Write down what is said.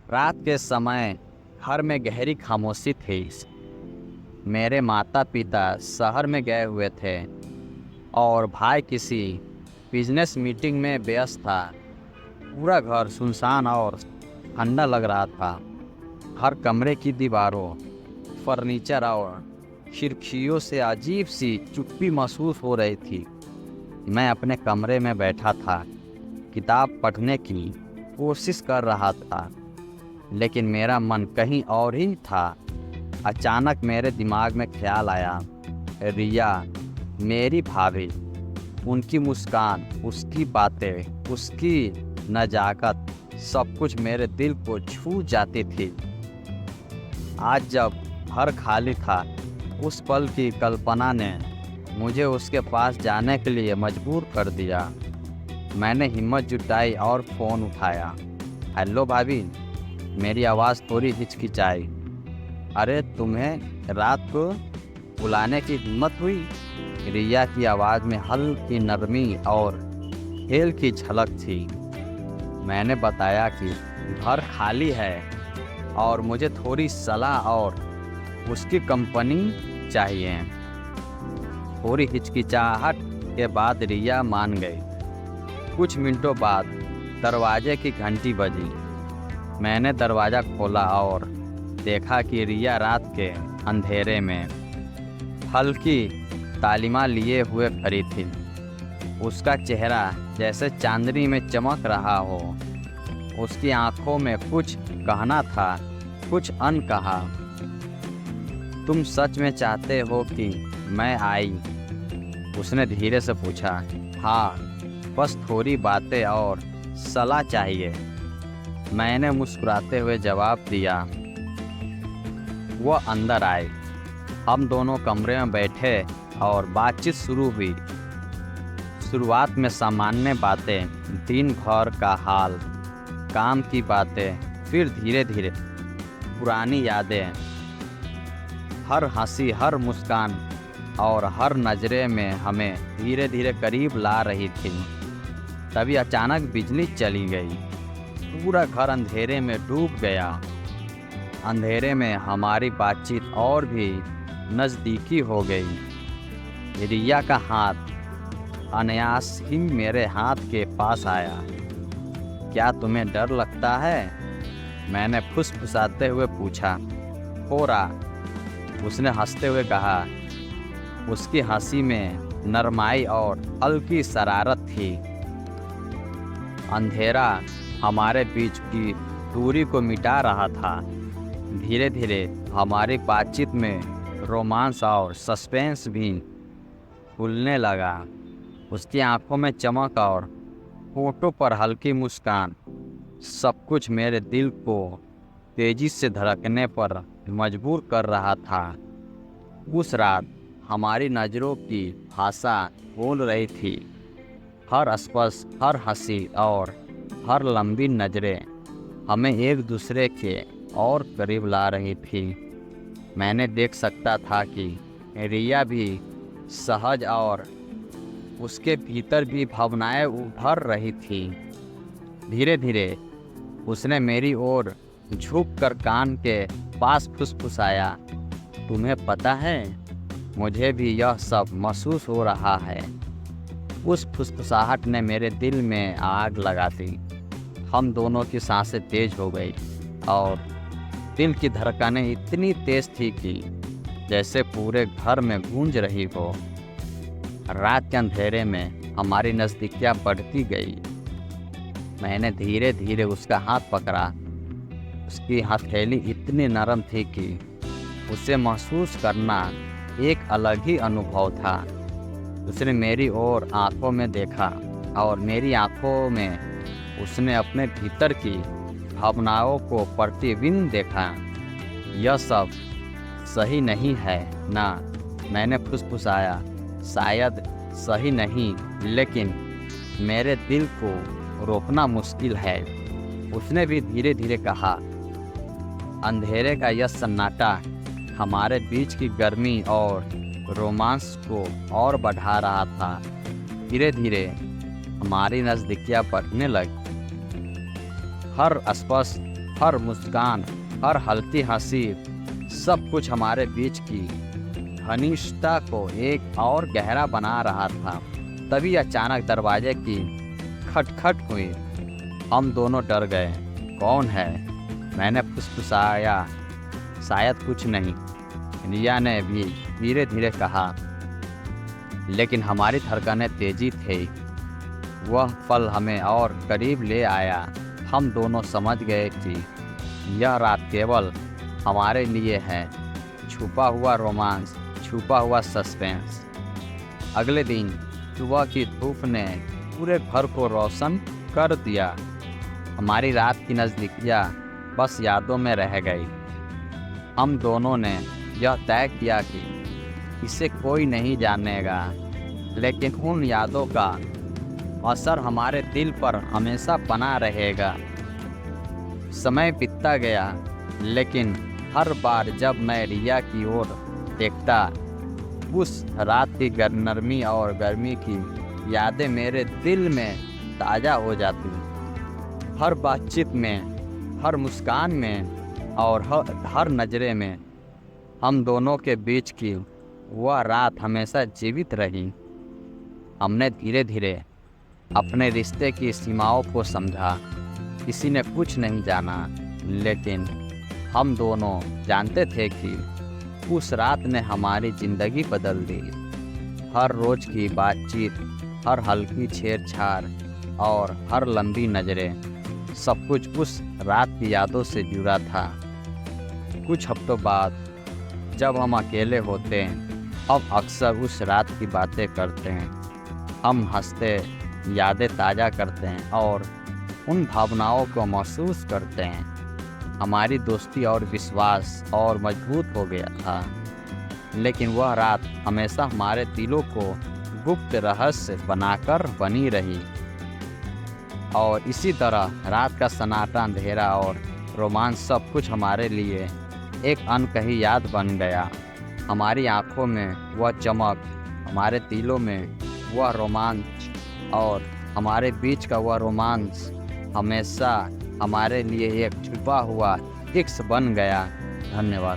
रात के समय घर में गहरी खामोशी थी। मेरे माता पिता शहर में गए हुए थे और भाई किसी बिजनेस मीटिंग में व्यस्त था। पूरा घर सुनसान और ठंडा लग रहा था। हर कमरे की दीवारों, फर्नीचर और खिड़कियों से अजीब सी चुप्पी महसूस हो रही थी। मैं अपने कमरे में बैठा था, किताब पढ़ने की कोशिश कर रहा था, लेकिन मेरा मन कहीं और ही था। अचानक मेरे दिमाग में ख्याल आया, रिया, मेरी भाभी, उनकी मुस्कान, उसकी बातें, उसकी नज़ाकत, सब कुछ मेरे दिल को छू जाती थी। आज जब घर खाली था, उस पल की कल्पना ने मुझे उसके पास जाने के लिए मजबूर कर दिया। मैंने हिम्मत जुटाई और फ़ोन उठाया। हेलो भाभी, मेरी आवाज़ थोड़ी हिचकिचाई। अरे तुम्हें रात को बुलाने की हिम्मत हुई? रिया की आवाज़ में हल्की नरमी और खेल की झलक थी। मैंने बताया कि घर खाली है और मुझे थोड़ी सलाह और उसकी कंपनी चाहिए। थोड़ी हिचकिचाहट के बाद रिया मान गई। कुछ मिनटों बाद दरवाजे की घंटी बजी। मैंने दरवाज़ा खोला और देखा कि रिया रात के अंधेरे में हल्की तालिमा लिए हुए खड़ी थी। उसका चेहरा जैसे चांदनी में चमक रहा हो। उसकी आंखों में कुछ कहना था, कुछ अनकहा। तुम सच में चाहते हो कि मैं आई? उसने धीरे से पूछा। हाँ, बस थोड़ी बातें और सलाह चाहिए, मैंने मुस्कुराते हुए जवाब दिया। वह अंदर आए। हम दोनों कमरे में बैठे और बातचीत शुरू हुई। शुरुआत में सामान्य बातें, दिन भर का हाल, काम की बातें, फिर धीरे धीरे पुरानी यादें। हर हंसी, हर मुस्कान और हर नज़रे में हमें धीरे धीरे करीब ला रही थी। तभी अचानक बिजली चली गई। पूरा घर अंधेरे में डूब गया। अंधेरे में हमारी बातचीत और भी नज़दीकी हो गई। रिया का हाथ अनायास ही मेरे हाथ के पास आया। क्या तुम्हें डर लगता है? मैंने फुसफुसाते हुए पूछा। थोड़ा, उसने हंसते हुए कहा। उसकी हंसी में नरमाई और हल्की शरारत थी। अंधेरा हमारे बीच की दूरी को मिटा रहा था। धीरे धीरे हमारी बातचीत में रोमांस और सस्पेंस भी खुलने लगा। उसकी आंखों में चमक और होठों पर हल्की मुस्कान, सब कुछ मेरे दिल को तेजी से धड़कने पर मजबूर कर रहा था। उस रात हमारी नज़रों की भाषा बोल रही थी। हर स्पर्श, हर हंसी और हर लंबी नज़रें हमें एक दूसरे के और करीब ला रही थी। मैंने देख सकता था कि रिया भी सहज और उसके भीतर भी भावनाएं उभर रही थी। धीरे धीरे उसने मेरी ओर झुककर कान के पास फुसफुसाया। तुम्हें पता है, मुझे भी यह सब महसूस हो रहा है। उस फुसफुसाहट ने मेरे दिल में आग लगा दी। हम दोनों की सांसें तेज हो गई और दिल की धड़कनें इतनी तेज थी कि जैसे पूरे घर में गूंज रही हो। रात के अंधेरे में हमारी नज़दीकियाँ बढ़ती गई। मैंने धीरे धीरे उसका हाथ पकड़ा। उसकी हथेली इतनी नरम थी कि उसे महसूस करना एक अलग ही अनुभव था। उसने मेरी ओर आंखों में देखा और मेरी आंखों में उसने अपने भीतर की भावनाओं को प्रतिबिंब देखा। यह सब सही नहीं है ना? मैंने फुसफुसाया। शायद सही नहीं, लेकिन मेरे दिल को रोकना मुश्किल है। उसने भी धीरे धीरे कहा। अंधेरे का यह सन्नाटा हमारे बीच की गर्मी और रोमांस को और बढ़ा रहा था। धीरे धीरे हमारी नज़दीकियाँ बढ़ने लगी। हर स्पर्श, हर मुस्कान, हर हल्की हंसी, सब कुछ हमारे बीच की घनिष्ठता को एक और गहरा बना रहा था। तभी अचानक दरवाजे की खटखट हुई। हम दोनों डर गए। कौन है? मैंने फुसफुसाया। शायद कुछ नहीं, रिया ने भी धीरे धीरे कहा। लेकिन हमारी धड़कनें तेजी थी। वह पल हमें और करीब ले आया। हम दोनों समझ गए कि यह रात केवल हमारे लिए है। छुपा हुआ रोमांस, छुपा हुआ सस्पेंस। अगले दिन सुबह की धूप ने पूरे घर को रोशन कर दिया। हमारी रात की नज़दीकियाँ बस यादों में रह गई। हम दोनों ने यह तय किया कि इसे कोई नहीं जानेगा, लेकिन उन यादों का असर हमारे दिल पर हमेशा बना रहेगा। समय बीतता गया, लेकिन हर बार जब मैं रिया की ओर देखता, उस रात की नरमी और गर्मी की यादें मेरे दिल में ताज़ा हो जाती। हर बातचीत में, हर मुस्कान में और हर नज़रे में हम दोनों के बीच की वह रात हमेशा जीवित रही। हमने धीरे धीरे अपने रिश्ते की सीमाओं को समझा। किसी ने कुछ नहीं जाना, लेकिन हम दोनों जानते थे कि उस रात ने हमारी ज़िंदगी बदल दी। हर रोज़ की बातचीत, हर हल्की छेड़छाड़ और हर लंबी नज़रें, सब कुछ उस रात की यादों से जुड़ा था। कुछ हफ्तों बाद जब हम अकेले होते हैं, अब अक्सर उस रात की बातें करते हैं। हम हंसते, यादें ताज़ा करते हैं और उन भावनाओं को महसूस करते हैं। हमारी दोस्ती और विश्वास और मजबूत हो गया था। लेकिन वह रात हमेशा हमारे दिलों को गुप्त रहस्य बनाकर बनी रही। और इसी तरह रात का सन्नाटा, अंधेरा और रोमांस, सब कुछ हमारे लिए एक अनकही याद बन गया। हमारी आंखों में वह चमक, हमारे दिलों में वह रोमांच और हमारे बीच का वह रोमांस हमेशा हमारे लिए एक छुपा हुआ इश्क बन गया। धन्यवाद।